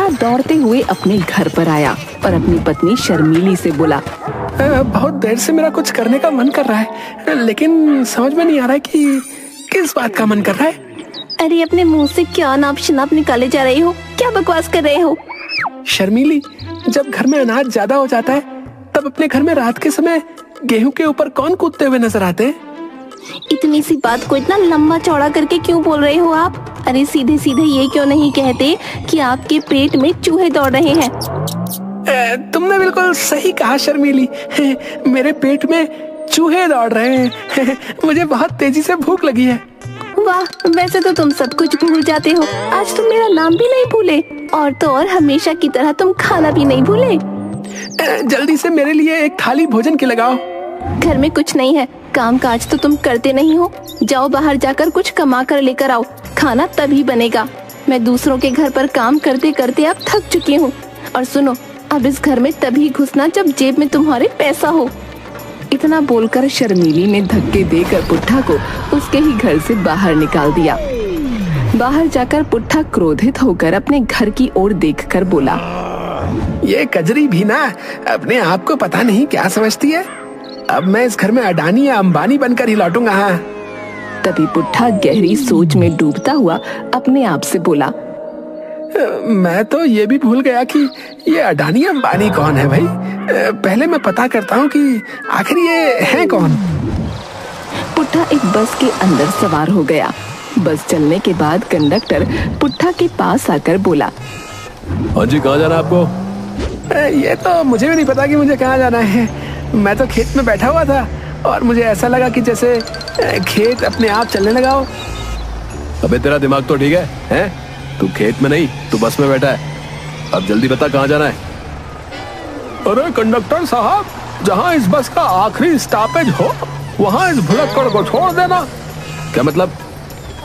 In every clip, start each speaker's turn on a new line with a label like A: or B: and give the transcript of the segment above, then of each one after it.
A: पुट्ठा दौड़ते हुए अपने घर पर आया और अपनी पत्नी शर्मीली से बोला,
B: बहुत देर से मेरा कुछ करने का मन कर रहा है, लेकिन समझ में नहीं आ रहा है कि किस बात का मन कर रहा है।
A: अरे अपने मुंह से क्या नाप शनाप निकाले जा रहे हो, क्या बकवास कर रहे हो?
B: शर्मीली, जब घर में अनाज ज्यादा हो जाता है तब अपने घर में रात के समय गेहूं के ऊपर कौन कूदते हुए नजर आते हैं?
A: इतनी सी बात को इतना लंबा चौड़ा करके क्यों बोल रहे हो आप? अरे सीधे सीधे ये क्यों नहीं कहते कि आपके पेट में चूहे दौड़ रहे हैं?
B: तुमने बिल्कुल सही कहा शर्मीली, मेरे पेट में चूहे दौड़ रहे हैं। मुझे बहुत तेजी से भूख लगी है।
A: वाह, वैसे तो तुम सब कुछ भूल जाते हो, आज तुम मेरा नाम भी नहीं भूले, और तो और हमेशा की तरह तुम खाना भी नहीं भूले।
B: जल्दी से मेरे लिए एक थाली भोजन की लगाओ।
A: घर में कुछ नहीं है, काम काज तो तुम करते नहीं हो, जाओ बाहर जाकर कुछ कमा कर लेकर आओ, खाना तभी बनेगा। मैं दूसरों के घर पर काम करते करते अब थक चुकी हूँ। और सुनो, अब इस घर में तभी घुसना जब जेब में तुम्हारे पैसा हो। इतना बोलकर शर्मीली ने धक्के देकर पुट्ठा को उसके ही घर से बाहर निकाल दिया। बाहर जाकर पुट्ठा क्रोधित होकर अपने घर की ओर देखकर बोला,
B: ये कजरी भी ना अपने आप को पता नहीं क्या समझती है। अब मैं इस घर में अडानी या अंबानी बनकर ही लौटूंगा। हाँ।
A: तभी पुट्ठा गहरी सोच में डूबता हुआ अपने आप से बोला,
B: मैं तो ये भी भूल गया कि ये अडानी अंबानी कौन है भाई। पहले मैं पता करता हूँ कि आखिर ये है कौन।
A: पुट्ठा एक बस के अंदर सवार हो गया। बस चलने के बाद कंडक्टर पुट्ठा के पास आकर बोला,
C: हाँ जी, कहाँ जाना है आपको?
B: ये तो मुझे भी नहीं पता कि मुझे कहाँ जाना है। मैं तो खेत में बैठा हुआ था और मुझे ऐसा लगा कि जैसे खेत अपने आप चलने लगा हो।
C: अबे तेरा दिमाग तो ठीक है, हैं? तू खेत में नहीं, तू बस में बैठा है। अब जल्दी बता कहाँ जाना है?
B: अरे कंडक्टर साहब, जहाँ इस बस का आखिरी स्टॉपेज हो वहाँ इस भुलक्कड़ को छोड़ देना।
C: क्या मतलब?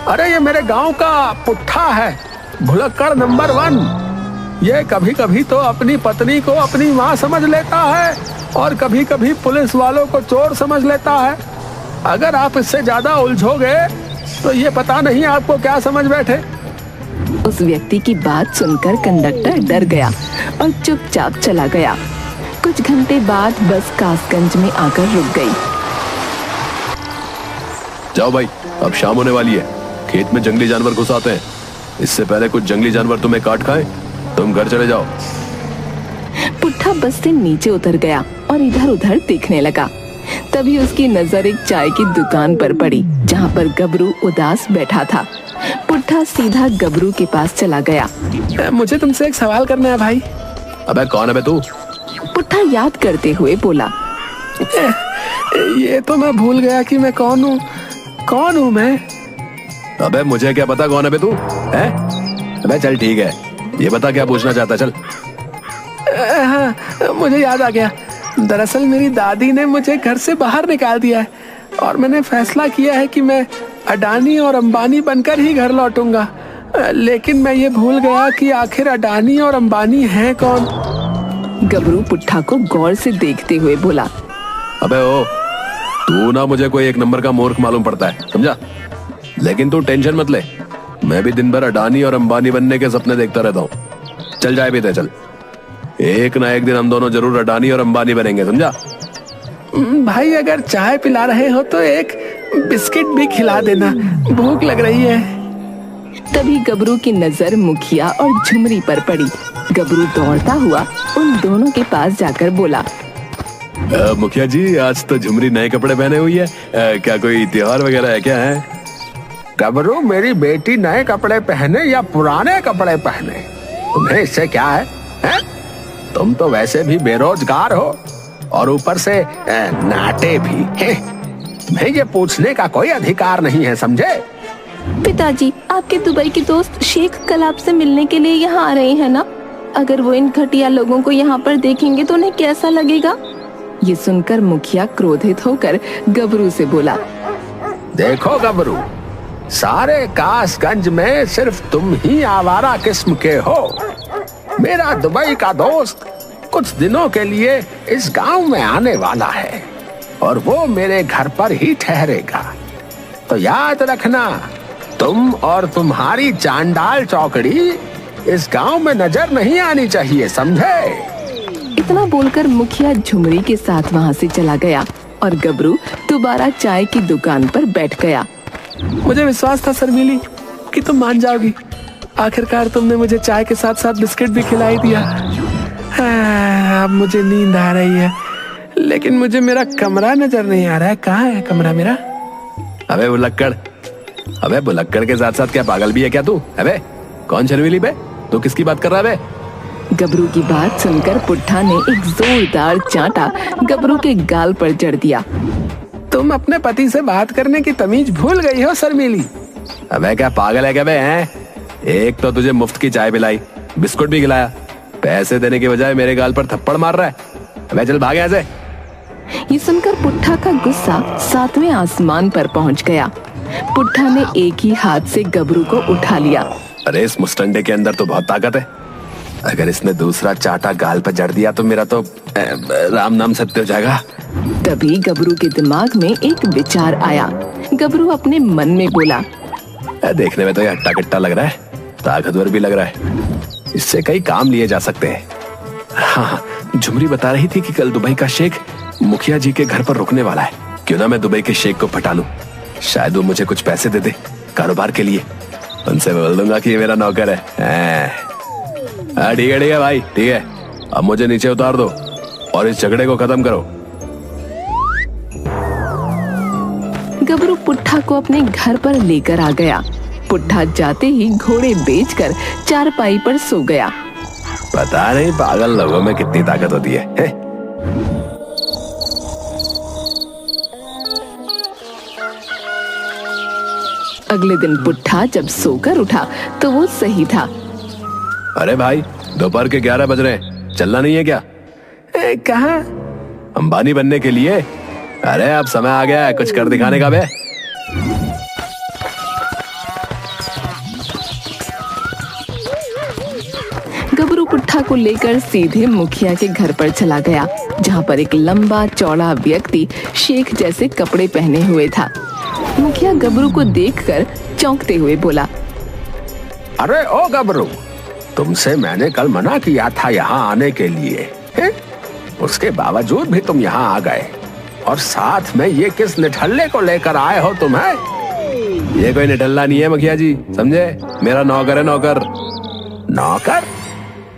B: अरे ये मेरे गांव का पुट्ठा है, भुलक्कड़ नंबर 1। ये कभी कभी तो अपनी पत्नी को अपनी माँ समझ लेता है और कभी कभी पुलिस वालों को चोर समझ लेता है। अगर आप इससे ज्यादा उलझोगे तो ये पता नहीं आपको क्या समझ बैठे।
A: उस व्यक्ति की बात सुनकर कंडक्टर डर गया और चुपचाप चला गया। कुछ घंटे बाद बस कासगंज में आकर रुक गई।
C: जाओ भाई, अब शाम होने वाली है। खेत में जंगली जानवर घुस आते हैं। इससे पहले कुछ जंगली जानवर तुम्हें काट खाएं, तुम घर चले जाओ।
A: पुट्ठा बस से नीचे उतर गया और इधर उधर देखने लगा। तभी उसकी नजर एक चाय की दुकान पर पड़ी, जहाँ पर गबरू उदास बैठा था। पुट्ठा सीधा गबरू के पास चला गया।
B: मुझे तुमसे एक सवाल करना है भाई।
C: अबे कौन है बे तू?
A: पुट्ठा याद करते हुए बोला,
B: ये तो मैं भूल गया कि मैं कौन हूँ। कौन हूँ मैं?
C: अबे मुझे क्या पता कौन है बे तू, हैं? अबे चल ठीक है, ये बता क्या पूछना चाहता। चल।
B: हाँ, मुझे याद आ गया। दरअसल मेरी दादी ने मुझे घर से बाहर निकाल दिया है और मैंने फैसला किया है कि मैं अडानी और अंबानी बनकर ही घर लौटूंगा। लेकिन मैं ये भूल गया कि आखिर अडानी और अंबानी हैं कौन।
A: गबरू पुट्ठा को गौर से देखते हुए बोला,
C: अबे ओ, तू ना मुझे कोई एक नंबर का मूर्ख मालूम पड़ता है, समझा? लेकिन तू टेंशन मत ले, मैं भी दिन भर अडानी और अंबानी बनने के सपने देखता रहता हूँ। चल जाए भी चल, एक ना एक दिन हम दोनों जरूर अडानी और अंबानी बनेंगे, समझा?
B: भाई अगर चाय पिला रहे हो तो एक बिस्किट भी खिला देना, भूख लग रही है।
A: तभी गबरू की नजर मुखिया और झुमरी पर पड़ी। गबरू दौड़ता हुआ उन दोनों के पास जाकर बोला,
C: मुखिया जी, आज तो झुमरी नए कपड़े पहने हुई है, क्या कोई त्योहार वगैरह है क्या? है
B: गबरू, मेरी बेटी नए कपड़े पहने या पुराने कपड़े पहने, तुम्हें इससे क्या है? तुम तो वैसे भी बेरोजगार हो और ऊपर से नाटे भी हैं। तुम्हें ये पूछने का कोई अधिकार नहीं है, समझे?
A: पिताजी, आपके दुबई के दोस्त शेख कल आपसे मिलने के लिए यहाँ आ रहे हैं ना? अगर वो इन घटिया लोगों को यहाँ पर देखेंगे तो उन्हें कैसा लगेगा? ये सुनकर मुखिया क्रोधित होकर गबरू से बोला,
B: देखो गबरू, सारे कासगंज में सिर्फ तुम ही आवारा किस्म के हो। मेरा दुबई का दोस्त कुछ दिनों के लिए इस गांव में आने वाला है और वो मेरे घर पर ही ठहरेगा। तो याद रखना, तुम और तुम्हारी चांडाल चौकड़ी इस गांव में नजर नहीं आनी चाहिए, समझे?
A: इतना बोलकर मुखिया झुमरी के साथ वहाँ से चला गया और गबरू दोबारा चाय की दुकान पर बैठ गया।
B: मुझे विश्वास था शर्मिली कि तुम मान जाओगी। आखिरकार तुमने मुझे चाय के साथ साथ बिस्किट भी खिलाई दिया। अब मुझे नींद आ रही है, लेकिन मुझे मेरा कमरा नजर नहीं आ रहा है। कहाँ है कमरा मेरा?
C: अबे बुलक्कड़, अबे बुलक्कड़ के साथ साथ क्या पागल भी है क्या तू? अबे कौन शर्मिली बे? तू किसकी बात कर रहा है बे?
A: गबरू की बात सुनकर पुट्ठा ने एक जोरदार चांटा गबरू के गाल पर जड़ दिया।
B: तुम अपने पति से बात करने की तमीज भूल गई हो शर्मिली।
C: अबे क्या पागल है क्या बे? हैं? एक तो तुझे मुफ्त की चाय पिलाई, बिस्कुट भी खिलाया, पैसे देने के बजाय मेरे गाल पर थप्पड़ मार रहा है। अबे चल भाग यहाँ से।
A: ये सुनकर पुट्ठा का गुस्सा 7वें आसमान पर पहुंच गया। पुट्ठा ने एक ही हाथ से गबरू को उठा लिया।
C: अरे इस मुस्टंडे के अंदर तो बहुत ताकत है। अगर इसने दूसरा चाटा गाल पर जड़ दिया तो मेरा तो राम नाम सत्य हो जाएगा।
A: तभी गबरू के दिमाग में एक विचार आया। गबरू अपने मन में बोला,
C: देखने में तो ये हट्टा कट्टा लग रहा है, ताकतवर भी लग रहा है, इससे कई काम लिए जा सकते हैं। हाँ, झुमरी बता रही थी कि कल दुबई का शेख मुखिया जी के घर पर रुकने वाला है। क्यों ना मैं दुबई के शेख को पटा लूं, शायद वो मुझे कुछ पैसे दे दे कारोबार के लिए। उनसे बोल दूंगा कि ये मेरा नौकर है। ठीक है भाई, ठीक है। अब मुझे नीचे उतार दो और इस झगड़े को खत्म करो।
A: गबरू पुट्ठा को अपने घर पर लेकर आ गया। पुट्ठा जाते ही घोड़े बेचकर चारपाई पर सो गया।
C: पता नहीं पागल लोगों में कितनी ताकत होती है।
A: अगले दिन पुट्ठा जब सोकर उठा तो वो सही था।
C: अरे भाई, दोपहर के 11 बज रहे हैं, चलना नहीं है क्या?
B: कहाँ?
C: अंबानी बनने के लिए। अरे अब समय आ गया है कुछ कर दिखाने का बे।
A: गबरू पुट्ठा को लेकर सीधे मुखिया के घर पर चला गया, जहाँ पर एक लंबा चौड़ा व्यक्ति शेख जैसे कपड़े पहने हुए था। मुखिया गबरू को देखकर चौंकते हुए बोला,
B: अरे ओ गबरू, तुमसे मैंने कल मना किया था यहाँ आने के लिए, है? उसके बावजूद भी तुम यहाँ आ गए, और साथ में ये किस निठल्ले को लेकर आए हो तुम्हें?
C: ये कोई निठल्ला नहीं है मुखिया जी, समझे? मेरा नौकर है, नौकर।
B: नौकर?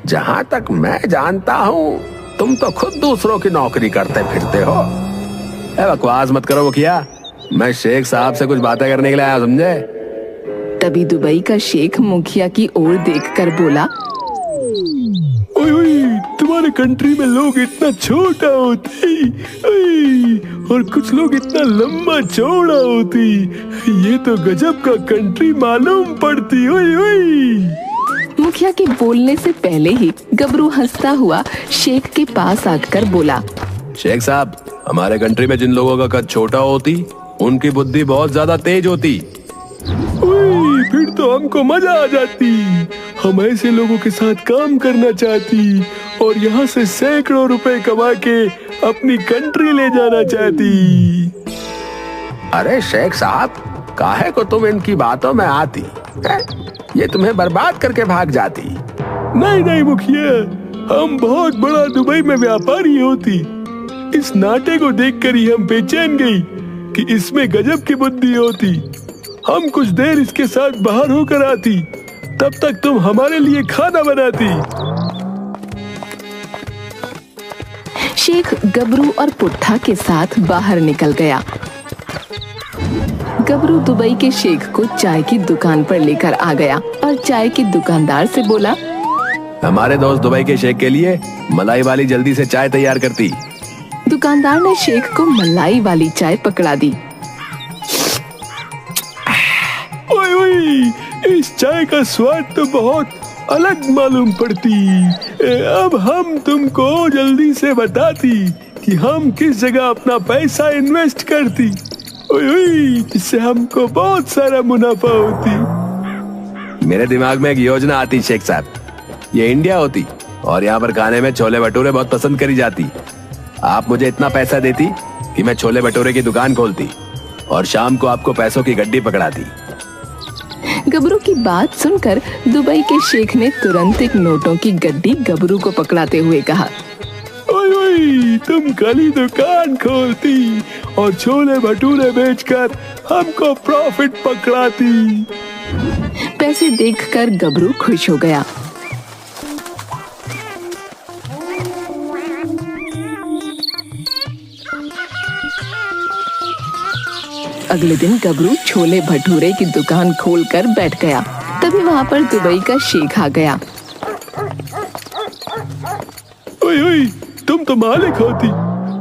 B: जहाँ तक मैं जानता हूँ तुम तो खुद दूसरों की नौकरी करते फिरते हो।
C: बकवास मत करो मुखिया, मैं शेख साहब से कुछ बातें करने के लिए आया, समझे?
A: तभी दुबई का शेख मुखिया की ओर देखकर बोला,
B: ओए, तुम्हारे कंट्री में लोग इतना छोटा होते और कुछ लोग इतना लंबा चौड़ा होती, ये तो गजब का कंट्री मालूम पड़ती। ओए ओए।
A: मुखिया के बोलने से पहले ही गबरू हंसता हुआ शेख के पास आकर बोला,
C: शेख साहब, हमारे कंट्री में जिन लोगों का कद छोटा होती उनकी बुद्धि बहुत ज्यादा तेज होती।
B: फिर तो हमको मजा आ जाती, हम ऐसे लोगों के साथ काम करना चाहती और यहाँ से सैकड़ों रुपए कमा के अपनी कंट्री ले जाना चाहती। अरे शेख साहब, काहे को तुम इनकी बातों में आती है? ये तुम्हें बर्बाद करके भाग जाती। नहीं नहीं मुखिया, हम बहुत बड़ा दुबई में व्यापारी होती। इस नाटे को देखकर ही हम बेचैन गई कि इसमें गजब की बुद्धि होती। हम कुछ देर इसके साथ बाहर होकर आती, तब तक तुम हमारे लिए खाना बनाती।
A: शेख गबरू और पुट्ठा के साथ बाहर निकल गया। गबरू दुबई के शेख को चाय की दुकान पर लेकर आ गया और चाय के दुकानदार से बोला,
C: हमारे दोस्त दुबई के शेख के लिए मलाई वाली जल्दी से चाय तैयार करती।
A: दुकानदार ने शेख को मलाई वाली चाय पकड़ा दी।
B: ओए ओए, इस चाय का स्वाद तो बहुत अलग मालूम पड़ती। अब हम तुमको जल्दी से बताती कि हम किस जगह अपना पैसा इन्वेस्ट करती। ओए ओए, इससे हमको बहुत सारा मुनाफा होती।
C: मेरे दिमाग में एक योजना आती शेख साहब, ये इंडिया होती और यहाँ पर खाने में छोले भटूरे बहुत पसंद करी जाती। आप मुझे इतना पैसा देती कि मैं छोले भटूरे की दुकान खोलती और शाम को आपको पैसों की गड्डी पकड़ाती।
A: गबरू की बात सुनकर दुबई के शेख ने तुरंत एक नोटों की गड्डी गबरू को पकड़ाते हुए कहा,
B: ओए ओए, तुम कली दुकान खोलती और छोले भटूरे बेचकर हमको प्रॉफिट पकड़ाती।
A: पैसे देखकर गबरू खुश हो गया। अगले दिन गबरू छोले भटूरे की दुकान खोलकर बैठ गया। तभी वहाँ पर दुबई का शेख आ गया।
B: ओए ओए, तुम तो मालिक होती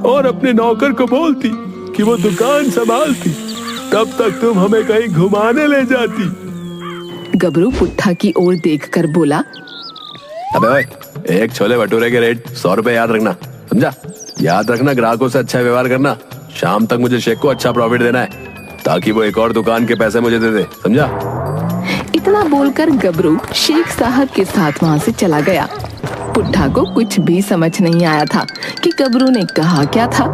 B: और अपने नौकर को बोलती कि वो दुकान संभालती, तब तक तुम हमें कहीं घुमाने ले जाती।
A: गबरू पुट्ठा की ओर देखकर बोला,
C: अबे ओए, एक छोले भटूरे के रेट 100 रुपए याद रखना, समझा? याद रखना, ग्राहकों से अच्छा व्यवहार करना। शाम तक मुझे शेख को अच्छा प्रॉफिट देना है ताकि वो एक और दुकान के पैसे मुझे दे दे, समझा?
A: इतना बोलकर गबरू शेख साहब के साथ वहाँ से चला गया। पुट्ठा को कुछ भी समझ नहीं आया था कि गबरू ने कहा क्या था।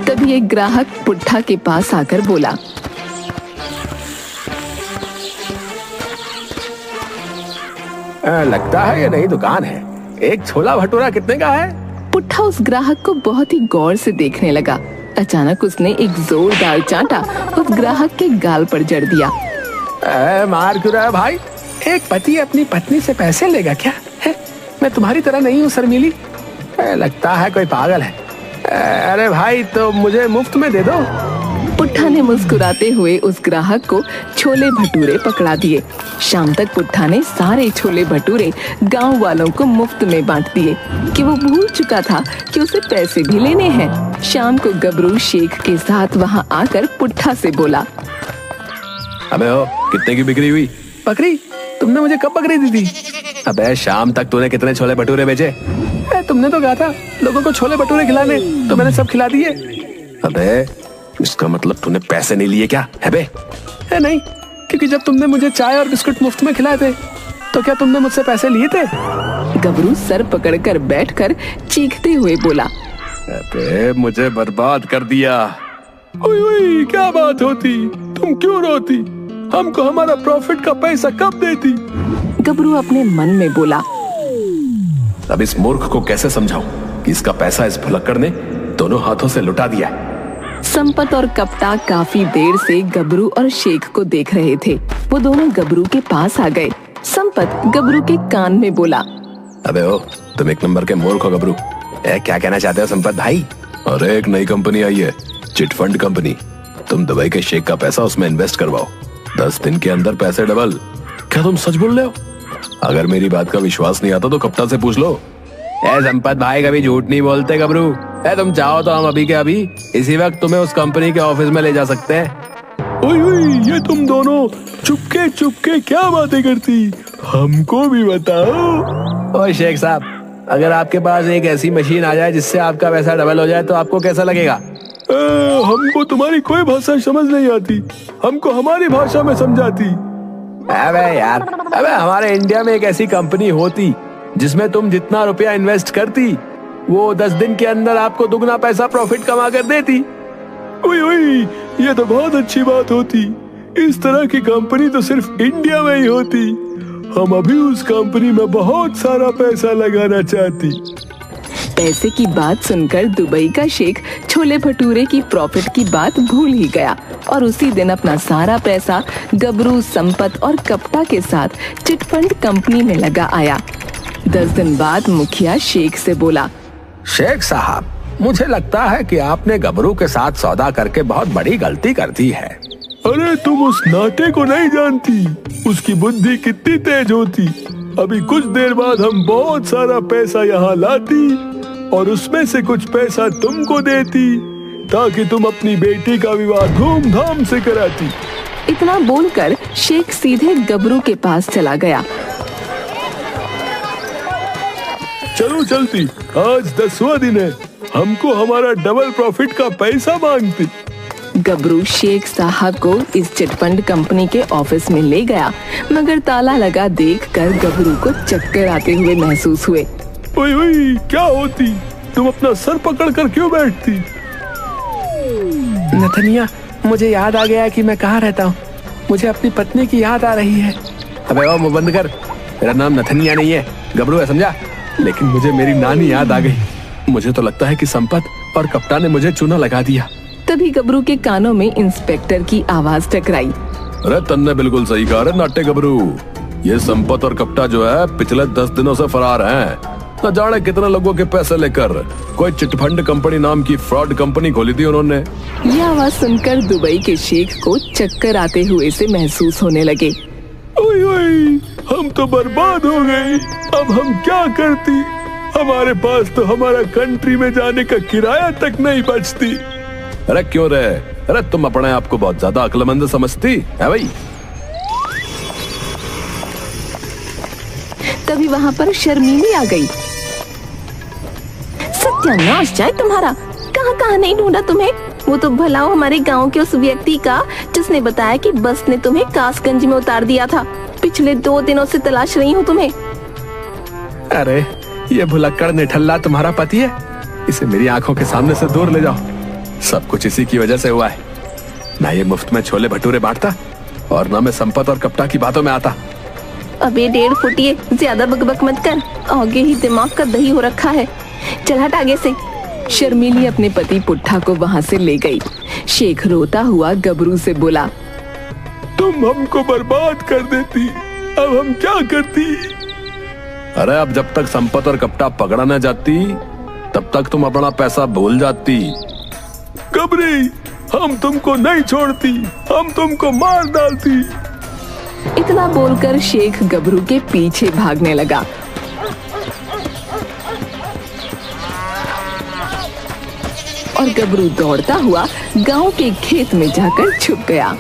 A: तभी एक ग्राहक पुट्ठा के पास आकर बोला,
B: लगता है ये नई दुकान है। एक छोला भटूरा कितने का है?
A: पुट्ठा उस ग्राहक को बहुत ही गौर से देखने लगा। अचानक उसने एक जोरदार चांटा उस ग्राहक के गाल पर जड़ दिया।
B: मार क्यों रहा है भाई? एक पति अपनी पत्नी से पैसे लेगा क्या? है? मैं तुम्हारी तरह नहीं हूँ शर्मीली। लगता है कोई पागल है। अरे भाई, तो मुझे मुफ्त में दे दो।
A: पुट्ठा ने मुस्कुराते हुए उस ग्राहक को छोले भटूरे पकड़ा दिए। शाम तक पुट्ठा ने सारे छोले भटूरे गांव वालों को मुफ्त में बांट दिए कि वो भूल चुका था कि उसे पैसे भी लेने हैं। शाम को गबरू शेख के साथ वहां आकर पुट्ठा से बोला,
C: अबे हो, कितने की बिक्री हुई?
B: बकरी? तुमने मुझे कब बकरी दी थी?
C: अबे शाम तक तूने कितने छोले भटूरे बेचे?
B: तुमने तो कहा था लोगों को छोले भटूरे खिलाने, तो मैंने सब खिला दिए।
C: अबे इसका मतलब तूने पैसे नहीं लिए क्या है बे?
B: नहीं, क्योंकि जब तुमने मुझे चाय और बिस्कुट मुफ्त में खिलाए थे तो क्या तुमने मुझसे पैसे लिए थे?
A: गबरू सर पकड़कर बैठकर चीखते हुए बोला,
C: अबे मुझे बर्बाद कर दिया।
B: ओए ओए, क्या बात होती? तुम क्यों रोती? हमको हमारा प्रॉफिट का पैसा कब देती?
A: गबरू अपने मन में बोला,
C: अब इस मूर्ख को कैसे समझाऊं कि इसका पैसा इस भुलक्कड़ ने दोनों हाथों से लुटा दिया है।
A: संपत और कप्ता काफी देर से गबरू और शेख को देख रहे थे। वो दोनों गबरू के पास आ गए। संपत गबरू के कान में बोला,
C: अबे ओ, तुम एक नंबर के मूर्ख हो गबरू। क्या कहना चाहते हो संपत भाई? अरे एक नई कंपनी आई है, चिट फंड कंपनी। तुम दुबई के शेख का पैसा उसमें इन्वेस्ट करवाओ, 10 दिन के अंदर पैसे डबल। क्या तुम सच बोल रहे हो? अगर मेरी बात का विश्वास नहीं आता तो कप्तान से पूछ लो। संपत भाई कभी झूठ नहीं बोलते गबरू। तुम चाहो तो हम अभी के अभी इसी वक्त तुम्हें उस कंपनी के ऑफिस में ले जा सकते हैं।
B: ओए ओए, ये तुम दोनों चुपके चुपके क्या बातें करती? हमको भी बताओ।
C: ओए शेख साहब, अगर आपके पास एक ऐसी मशीन आ जाए जिससे आपका पैसा डबल हो जाए तो आपको कैसा लगेगा?
B: हमको तुम्हारी कोई भाषा समझ नहीं आती, हमको हमारी भाषा में समझाती।
C: अबे यार, अबे हमारे इंडिया में एक ऐसी कंपनी होती जिसमें तुम जितना रुपया इन्वेस्ट करती वो 10 दिन के अंदर आपको दुगना पैसा प्रॉफिट कमा कर देती।
B: ओए ओए, ये तो बहुत अच्छी बात होती। इस तरह की कंपनी तो सिर्फ इंडिया में ही होती। हम अभी उस कंपनी में बहुत सारा पैसा लगाना चाहती।
A: पैसे की बात सुनकर दुबई का शेख छोले भटूरे की प्रॉफिट की बात भूल ही गया और उसी दिन अपना सारा पैसा गबरू, संपत और कप्ता के साथ चिटफंड कंपनी में लगा आया। 10 दिन बाद मुखिया शेख से बोला,
B: शेख साहब, मुझे लगता है कि आपने गबरू के साथ सौदा करके बहुत बड़ी गलती कर दी है। अरे तुम उस नाटे को नहीं जानती, उसकी बुद्धि कितनी तेज होती। अभी कुछ देर बाद हम बहुत सारा पैसा यहाँ लाती और उसमें से कुछ पैसा तुमको देती ताकि तुम अपनी बेटी का विवाह धूमधाम से कराती।
A: इतना बोलकर शेख सीधे गबरू के पास चला गया।
B: चलो चलती, आज 10वां दिन है, हमको हमारा डबल प्रॉफिट का पैसा मांगती।
A: गबरू शेख साहब को इस चिटफंड कंपनी के ऑफिस में ले गया, मगर ताला लगा देखकर गबरू को चक्कर आते हुए महसूस हुए।
B: ओए ओए, क्या होती? तुम अपना सर पकड़ कर क्यों बैठती?
D: नथनिया, मुझे याद आ गया कि मैं कहाँ रहता हूँ। मुझे अपनी पत्नी की याद आ रही है।
C: अबे वो मुंह बंद कर। मेरा नाम नथनिया नहीं है, गबरू है, समझा? लेकिन मुझे मेरी नानी याद आ गई। मुझे तो लगता है कि संपत और कप्तान ने मुझे चूना लगा दिया।
D: तभी गबरू के कानों में इंस्पेक्टर की आवाज टकराई।
C: अरे तन्ने बिल्कुल सही कहा रे नाट्य गबरू। ये संपत और कप्ता जो है पिछले 10 दिनों से फरार हैं। न जाने कितने लोगों के पैसे लेकर कोई चिटफंड कंपनी नाम की फ्रॉड कंपनी खोली थी उन्होंने।
D: ये आवाज सुनकर दुबई के शेख को चक्कर आते हुए से महसूस होने लगे।
B: ओए ओए, हम तो बर्बाद हो गए। अब हम क्या करती? हमारे पास तो हमारा कंट्री में जाने का किराया तक नहीं बचती।
C: अरे क्यों रे? अरे तुम अपने आप को बहुत ज्यादा अक्लमंद समझती है भाई।
D: तभी वहाँ पर शर्मीली आ गई।
A: सत्यानाश जाए तुम्हारा, कहाँ कहाँ नहीं ढूंढा तुम्हें। वो तो भलाओ हमारे गांव के उस व्यक्ति का जिसने बताया कि बस ने तुम्हें कासगंज में उतार दिया था। पिछले 2 दिनों से तलाश रही हूँ तुम्हें।
B: अरे ये भुलक्कड़ निठल्ला तुम्हारा पति है, इसे मेरी आंखों के सामने से दूर ले जाओ।
C: सब कुछ इसी की वजह से हुआ है। ना ये मुफ्त में छोले भटूरे बांटता और ना मैं संपत और कप्ता की बातों में आता।
A: अबे 1.5 फुटिए, ज्यादा बकबक मत कर, आगे ही दिमाग का दही हो रखा है। चल हट आगे से।
D: शर्मीली अपने पति पुट्ठा को वहाँ से ले गई। शेख रोता हुआ गबरू से बोला,
B: तुम हमको बर्बाद कर देती, अब हम क्या करती?
C: अरे अब जब तक संपत और कप्ता पकड़ा न जाती तब तक तुम अपना पैसा भूल जाती।
B: गबरी, हम तुमको नहीं छोड़ती, हम तुमको मार डालती।
D: इतना बोलकर शेख गबरू के पीछे भागने लगा। और गबरू दौड़ता हुआ गांव के खेत में जाकर छुप गया।